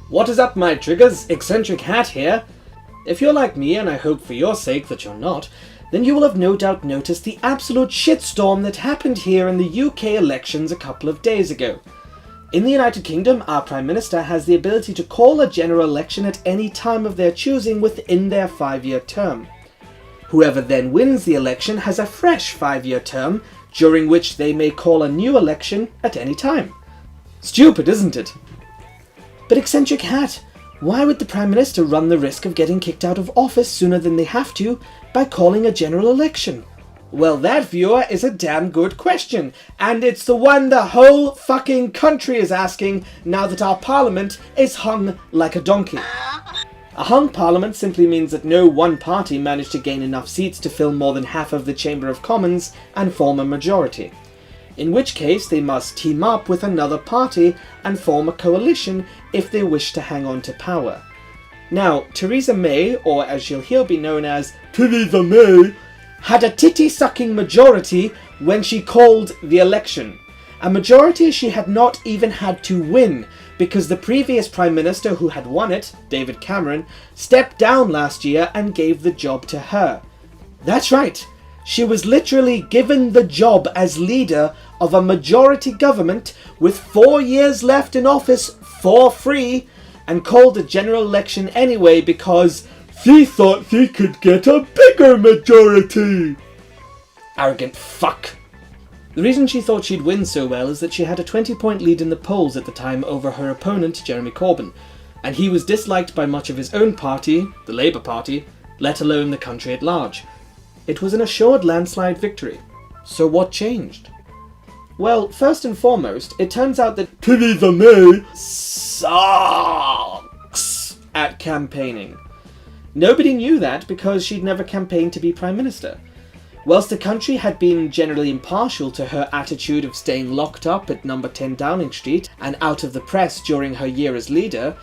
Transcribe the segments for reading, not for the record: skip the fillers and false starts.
What is up, my triggers? Eccentrik Hat here. If you're like me, and I hope for your sake that you're not, then you will have no doubt noticed the absolute shitstorm that happened here in the UK elections a couple of days ago. In the United Kingdom, our Prime Minister has the ability to call a general election at any time of their choosing within their 5-year term. Whoever then wins the election has a fresh 5-year term, during which they may call a new election at any time. Stupid, isn't it? But Eccentrik Hat, why would the Prime Minister run the risk of getting kicked out of office sooner than they have to by calling a general election? Well, that, viewer, is a damn good question, and it's the one the whole fucking country is asking now that our Parliament is hung like a donkey. A hung Parliament simply means that no one party managed to gain enough seats to fill more than half of the Chamber of Commons and form a majority. In which case they must team up with another party and form a coalition if they wish to hang on to power. Now, Theresa May, or as she'll here be known as Theresa May, had a titty-sucking majority when she called the election. A majority she had not even had to win, because the previous Prime Minister who had won it, David Cameron, stepped down last year and gave the job to her. That's right, she was literally given the job as leader of a majority government with 4 years left in office for free, and called a general election anyway because she thought she could get a bigger majority. Arrogant fuck. The reason she thought she'd win so well is that she had a 20-point lead in the polls at the time over her opponent, Jeremy Corbyn, and he was disliked by much of his own party, the Labour Party, let alone the country at large. It was an assured landslide victory. So what changed? Well, first and foremost, it turns out that Theresa May sucks at campaigning. Nobody knew that because she'd never campaigned to be Prime Minister. Whilst the country had been generally impartial to her attitude of staying locked up at number 10 Downing Street and out of the press during her year as leader,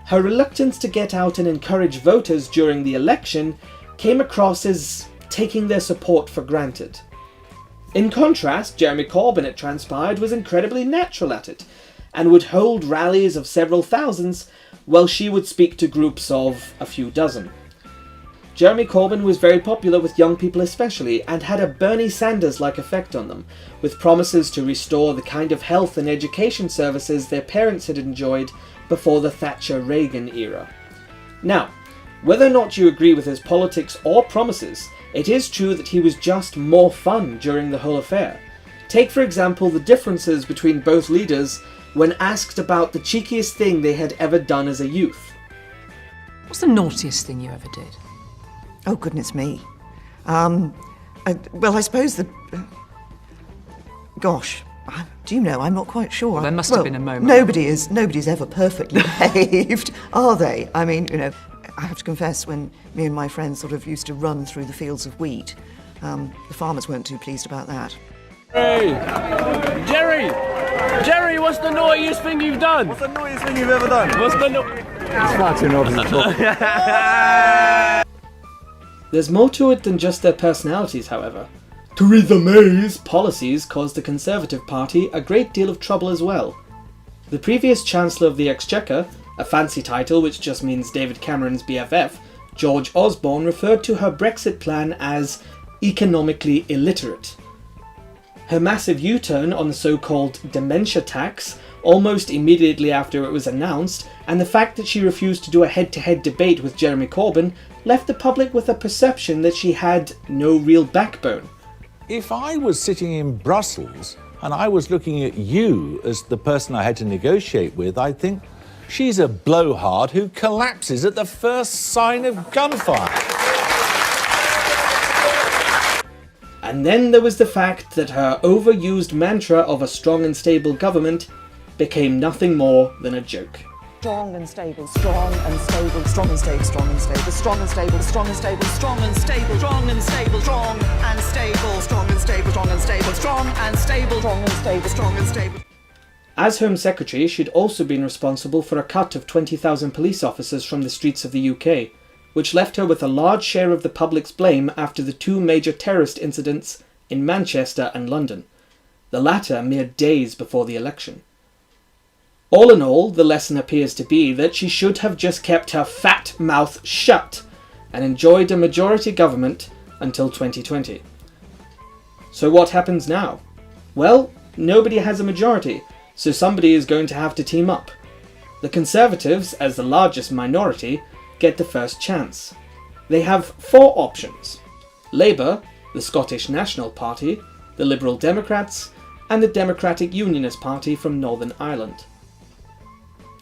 her reluctance to get out and encourage voters during the election came across as taking their support for granted. In contrast, Jeremy Corbyn, it transpired, was incredibly natural at it, and would hold rallies of several thousands, while she would speak to groups of a few dozen. Jeremy Corbyn was very popular with young people especially, and had a Bernie Sanders-like effect on them, with promises to restore the kind of health and education services their parents had enjoyed before the Thatcher-Reagan era. Now, whether or not you agree with his politics or promises, it is true that he was just more fun during the whole affair. Take, for example, the differences between both leaders when asked about the cheekiest thing they had ever done as a youth. What's the naughtiest thing you ever did? Oh, goodness me. I suppose the... Gosh, do you know, I'm not quite sure. Well, there must have been a moment. Nobody's ever perfectly behaved, are they? I mean, you know, I have to confess, when me and my friends sort of used to run through the fields of wheat, the farmers weren't too pleased about that. Hey! Jerry, what's the naughtiest thing you've done? What's the naughtiest thing you've ever done? What's the It's far too naughty to talk. There's more to it than just their personalities, however. Theresa May's policies caused the Conservative Party a great deal of trouble as well. The previous Chancellor of the Exchequer, a fancy title which just means David Cameron's BFF, George Osborne, referred to her Brexit plan as economically illiterate. Her massive U-turn on the so-called dementia tax almost immediately after it was announced, and the fact that she refused to do a head-to-head debate with Jeremy Corbyn, left the public with a perception that she had no real backbone. If I was sitting in Brussels and I was looking at you as the person I had to negotiate with, I'd think, she's a blowhard who collapses at the first sign of gunfire. And then there was the fact that her overused mantra of a strong and stable government became nothing more than a joke. Strong and stable, strong and stable, strong and stable, strong and stable, strong and stable, strong and stable, strong and stable, strong and stable, strong and stable, strong and stable, strong and stable, strong and stable, strong and stable, strong and stable. As Home Secretary, she'd also been responsible for a cut of 20,000 police officers from the streets of the UK, which left her with a large share of the public's blame after the two major terrorist incidents in Manchester and London, the latter mere days before the election. All in all, the lesson appears to be that she should have just kept her fat mouth shut and enjoyed a majority government until 2020. So what happens now? Well, nobody has a majority, so somebody is going to have to team up. The Conservatives, as the largest minority, get the first chance. They have 4 options: Labour, the Scottish National Party, the Liberal Democrats, and the Democratic Unionist Party from Northern Ireland.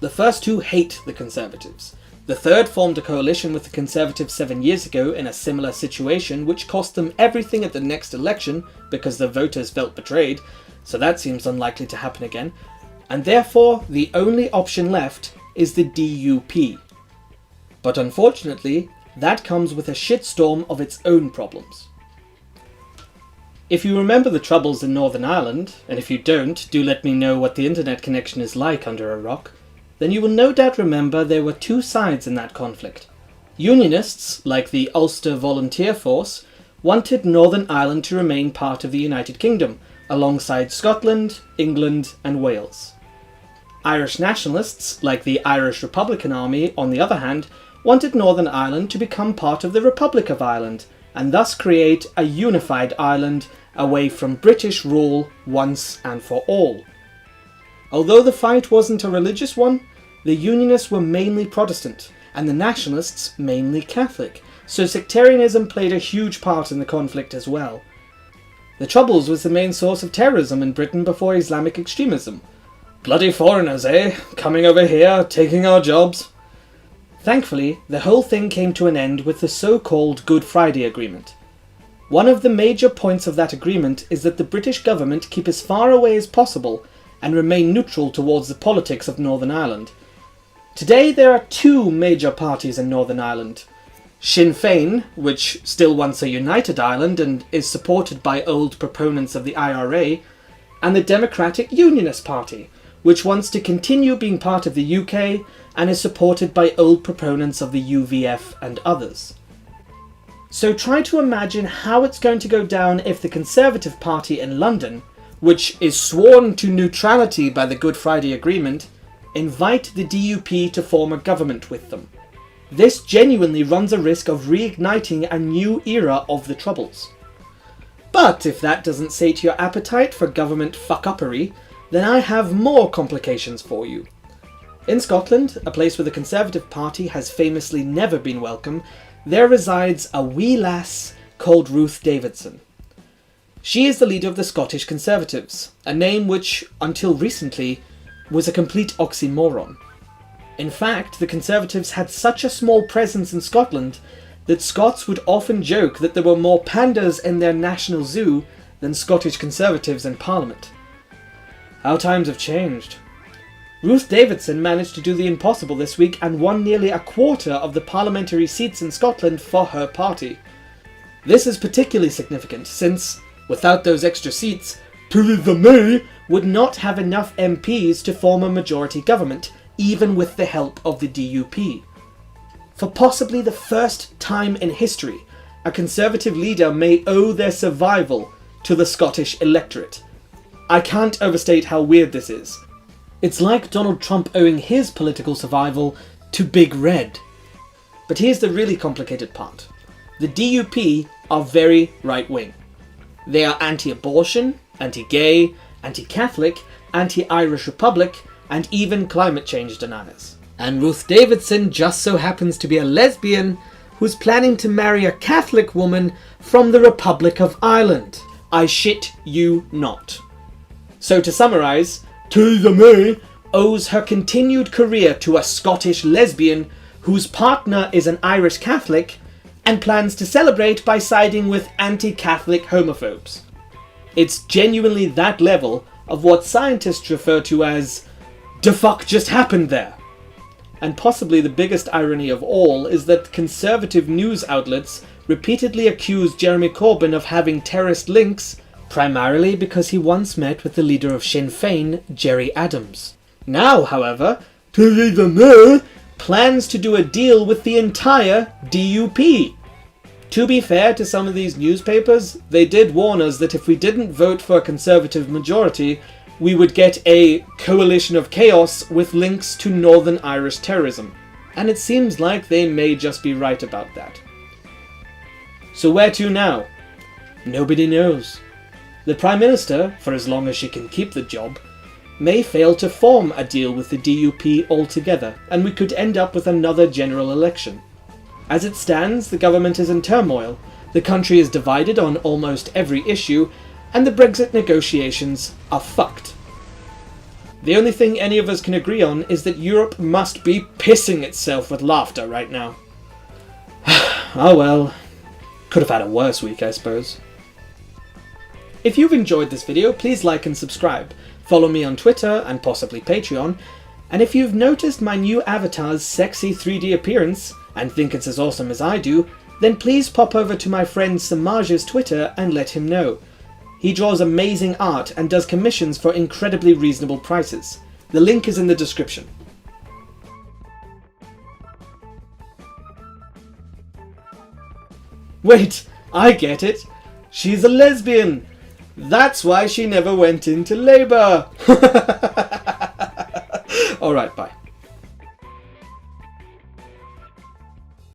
The first 2 hate the Conservatives. The third formed a coalition with the Conservatives 7 years ago in a similar situation, which cost them everything at the next election because the voters felt betrayed, so that seems unlikely to happen again, and therefore the only option left is the DUP. But unfortunately, that comes with a shitstorm of its own problems. If you remember the troubles in Northern Ireland, and if you don't, do let me know what the internet connection is like under a rock, then you will no doubt remember there were 2 sides in that conflict. Unionists, like the Ulster Volunteer Force, wanted Northern Ireland to remain part of the United Kingdom, alongside Scotland, England and Wales. Irish nationalists, like the Irish Republican Army, on the other hand, wanted Northern Ireland to become part of the Republic of Ireland, and thus create a unified Ireland away from British rule once and for all. Although the fight wasn't a religious one, the Unionists were mainly Protestant, and the Nationalists mainly Catholic, so sectarianism played a huge part in the conflict as well. The Troubles was the main source of terrorism in Britain before Islamic extremism. Bloody foreigners, eh? Coming over here, taking our jobs. Thankfully, the whole thing came to an end with the so-called Good Friday Agreement. One of the major points of that agreement is that the British government keep as far away as possible and remain neutral towards the politics of Northern Ireland. Today there are 2 major parties in Northern Ireland. Sinn Féin, which still wants a united Ireland and is supported by old proponents of the IRA, and the Democratic Unionist Party, which wants to continue being part of the UK and is supported by old proponents of the UVF and others. So try to imagine how it's going to go down if the Conservative Party in London, which is sworn to neutrality by the Good Friday Agreement, invite the DUP to form a government with them. This genuinely runs a risk of reigniting a new era of the Troubles. But if that doesn't sate your appetite for government fuck-uppery, then I have more complications for you. In Scotland, a place where the Conservative Party has famously never been welcome, there resides a wee lass called Ruth Davidson. She is the leader of the Scottish Conservatives, a name which, until recently, was a complete oxymoron. In fact, the Conservatives had such a small presence in Scotland that Scots would often joke that there were more pandas in their national zoo than Scottish Conservatives in Parliament. How times have changed. Ruth Davidson managed to do the impossible this week and won nearly a quarter of the parliamentary seats in Scotland for her party. This is particularly significant since, without those extra seats, Theresa May would not have enough MPs to form a majority government, even with the help of the DUP. For possibly the first time in history, a Conservative leader may owe their survival to the Scottish electorate. I can't overstate how weird this is. It's like Donald Trump owing his political survival to Big Red. But here's the really complicated part. The DUP are very right-wing. They are anti-abortion, anti-gay, anti-Catholic, anti-Irish Republic, and even climate change deniers. And Ruth Davidson just so happens to be a lesbian who's planning to marry a Catholic woman from the Republic of Ireland. I shit you not. So to summarise, Theresa May owes her continued career to a Scottish lesbian whose partner is an Irish Catholic and plans to celebrate by siding with anti-Catholic homophobes. It's genuinely that level of what scientists refer to as "the fuck just happened there." And possibly the biggest irony of all is that conservative news outlets repeatedly accuse Jeremy Corbyn of having terrorist links, primarily because he once met with the leader of Sinn Féin, Gerry Adams. Now, however, Theresa May plans to do a deal with the entire DUP. To be fair to some of these newspapers, they did warn us that if we didn't vote for a Conservative majority, we would get a coalition of chaos with links to Northern Irish terrorism. And it seems like they may just be right about that. So where to now? Nobody knows. The Prime Minister, for as long as she can keep the job, may fail to form a deal with the DUP altogether, and we could end up with another general election. As it stands, the government is in turmoil, the country is divided on almost every issue, and the Brexit negotiations are fucked. The only thing any of us can agree on is that Europe must be pissing itself with laughter right now. Oh well, could have had a worse week, I suppose. If you've enjoyed this video, please like and subscribe. Follow me on Twitter and possibly Patreon. And if you've noticed my new avatar's sexy 3D appearance and think it's as awesome as I do, then please pop over to my friend SemajZ's Twitter and let him know. He draws amazing art and does commissions for incredibly reasonable prices. The link is in the description. Wait, I get it. She's a lesbian. That's why she never went into labour. Alright, bye.